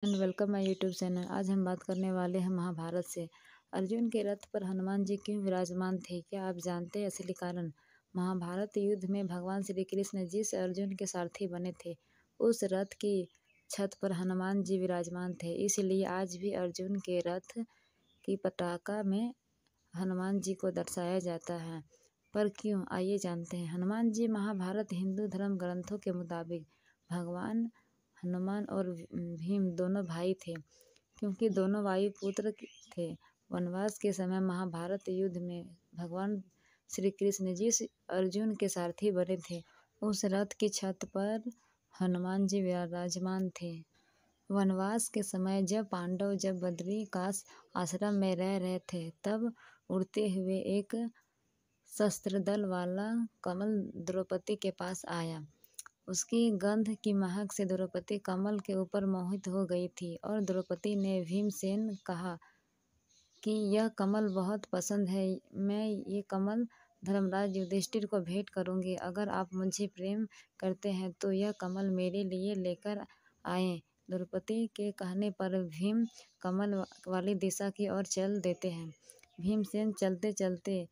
And welcome my YouTube channel. आज हम बात करने वाले हैं महाभारत से। अर्जुन के रथ पर हनुमान जी क्यों विराजमान थे, क्या आप जानते हैं असली कारण? महाभारत युद्ध में भगवान श्री कृष्ण जिस अर्जुन के सारथी बने थे, उस रथ की छत पर हनुमान जी विराजमान थे। इसलिए आज भी अर्जुन के रथ की पताका में हनुमान जी को दर्शाया जाता है। पर क्यों, आइए जानते हैं। हनुमान जी महाभारत हिंदू धर्म ग्रंथों के मुताबिक भगवान हनुमान और भीम दोनों भाई थे, क्योंकि दोनों वायु पुत्र थे। वनवास के समय महाभारत युद्ध में भगवान श्री कृष्ण जिस अर्जुन के सारथी बने थे, उस रथ की छत पर हनुमान जी विराजमान थे। वनवास के समय जब बद्रिकाश आश्रम में रह रहे थे, तब उड़ते हुए एक शस्त्रदल वाला कमल द्रौपदी के पास आया। उसकी गंध की महक से द्रौपदी कमल के ऊपर मोहित हो गई थी और द्रौपदी ने भीमसेन कहा कि यह कमल बहुत पसंद है, मैं ये कमल धर्मराज युधिष्ठिर को भेंट करूंगी। अगर आप मुझे प्रेम करते हैं तो यह कमल मेरे लिए लेकर आएं। द्रौपदी के कहने पर भीम कमल वाली दिशा की ओर चल देते हैं। भीमसेन चलते चलते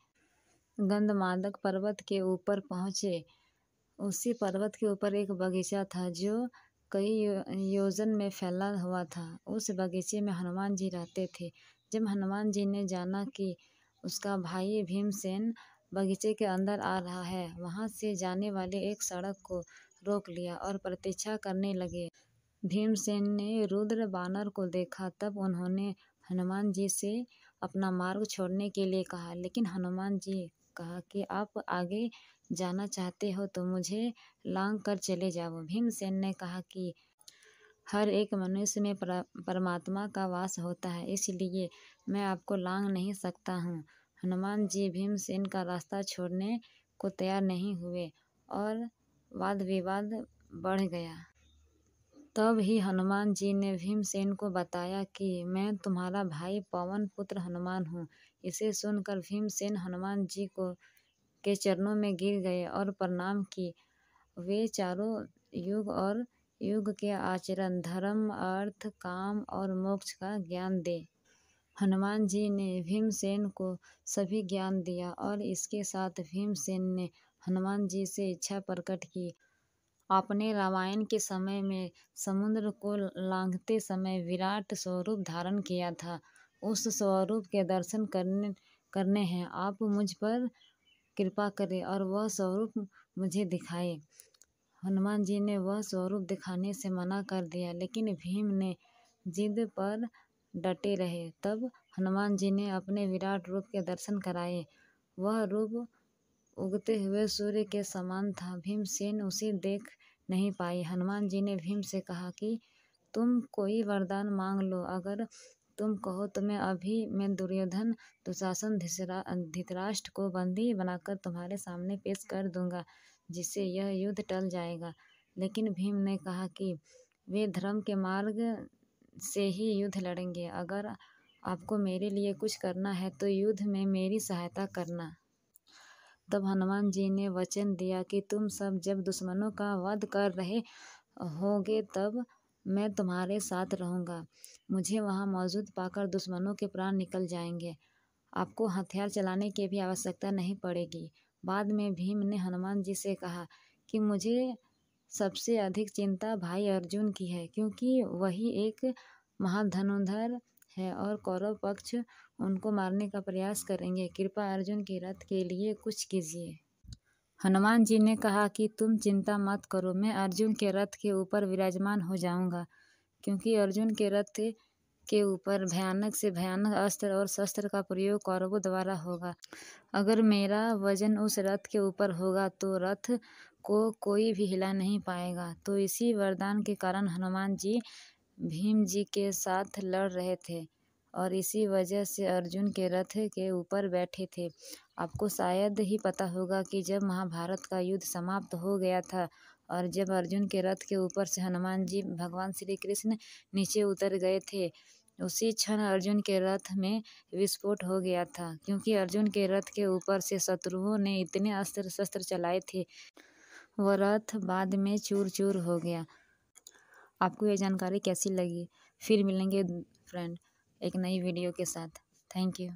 गंधमादक पर्वत के ऊपर पहुँचे। उसी पर्वत के ऊपर एक बगीचा था जो कई योजन में फैला हुआ था। उस बगीचे में हनुमान जी रहते थे। जब हनुमान जी ने जाना कि उसका भाई भीमसेन बगीचे के अंदर आ रहा है, वहां से जाने वाले एक सड़क को रोक लिया और प्रतीक्षा करने लगे। भीमसेन ने रुद्र बानर को देखा, तब उन्होंने हनुमान जी से अपना मार्ग छोड़ने के लिए कहा, लेकिन हनुमान जी कहा कि आप आगे जाना चाहते हो तो मुझे लांग कर चले जाओ। भीमसेन ने कहा कि हर एक मनुष्य में परमात्मा का वास होता है, इसलिए मैं आपको लांग नहीं सकता हूँ। हनुमान जी भीमसेन का रास्ता छोड़ने को तैयार नहीं हुए और वाद विवाद बढ़ गया। तब ही हनुमान जी ने भीमसेन को बताया कि मैं तुम्हारा भाई पवन पुत्र हनुमान हूँ। इसे सुनकर भीमसेन हनुमान जी को के चरणों में गिर गए और प्रणाम की। वे चारों युग और युग के आचरण, धर्म, अर्थ, काम और मोक्ष का ज्ञान दे। हनुमान जी ने भीमसेन को सभी ज्ञान दिया और इसके साथ भीमसेन ने हनुमान जी से इच्छा प्रकट की। आपने रामायण के समय में समुद्र को लांघते समय विराट स्वरूप धारण किया था। उस स्वरूप के दर्शन करने हैं। आप मुझ पर कृपा करें और वह स्वरूप मुझे दिखाए। हनुमान जी ने वह स्वरूप दिखाने से मना कर दिया, लेकिन भीम ने जिद पर डटे रहे। तब हनुमान जी ने अपने विराट रूप के दर्शन कराए। वह रूप उगते हुए सूर्य के समान था। भीमसेन उसे देख नहीं पाए। हनुमान जी ने भीम से कहा कि तुम कोई वरदान मांग लो, अगर तुम कहो तो मैं दुर्योधन, दुशासन, धृतराष्ट्र को बंदी बनाकर तुम्हारे सामने पेश कर दूंगा, जिससे यह युद्ध टल जाएगा। लेकिन भीम ने कहा कि वे धर्म के मार्ग से ही युद्ध लड़ेंगे। अगर आपको मेरे लिए कुछ करना है तो युद्ध में मेरी सहायता करना। तब हनुमान जी ने वचन दिया कि तुम सब जब दुश्मनों का वध कर रहे होगे, तब मैं तुम्हारे साथ रहूँगा। मुझे वहाँ मौजूद पाकर दुश्मनों के प्राण निकल जाएंगे। आपको हथियार चलाने की भी आवश्यकता नहीं पड़ेगी। बाद में भीम ने हनुमान जी से कहा कि मुझे सबसे अधिक चिंता भाई अर्जुन की है, क्योंकि वही एक महाधनुर्धर है और कौरव पक्ष उनको मारने का प्रयास करेंगे। कृपया अर्जुन के रथ के लिए कुछ कीजिए। हनुमान जी ने कहा कि तुम चिंता मत करो, मैं अर्जुन के रथ के ऊपर विराजमान हो जाऊंगा, क्योंकि अर्जुन के रथ के ऊपर भयानक से भयानक अस्त्र और शस्त्र का प्रयोग कौरवों द्वारा होगा। अगर मेरा वजन उस रथ के ऊपर होगा तो रथ को कोई भी हिला नहीं पाएगा। तो इसी वरदान के कारण हनुमान जी भीम जी के साथ लड़ रहे थे और इसी वजह से अर्जुन के रथ के ऊपर बैठे थे। आपको शायद ही पता होगा कि जब महाभारत का युद्ध समाप्त हो गया था और जब अर्जुन के रथ के ऊपर से हनुमान जी भगवान श्री कृष्ण नीचे उतर गए थे, उसी क्षण अर्जुन के रथ में विस्फोट हो गया था, क्योंकि अर्जुन के रथ के ऊपर से शत्रुओं ने इतने अस्त्र शस्त्र चलाए थे, वह रथ बाद में चूर चूर हो गया। आपको ये जानकारी कैसी लगी? फिर मिलेंगे फ्रेंड एक नई वीडियो के साथ। Thank you.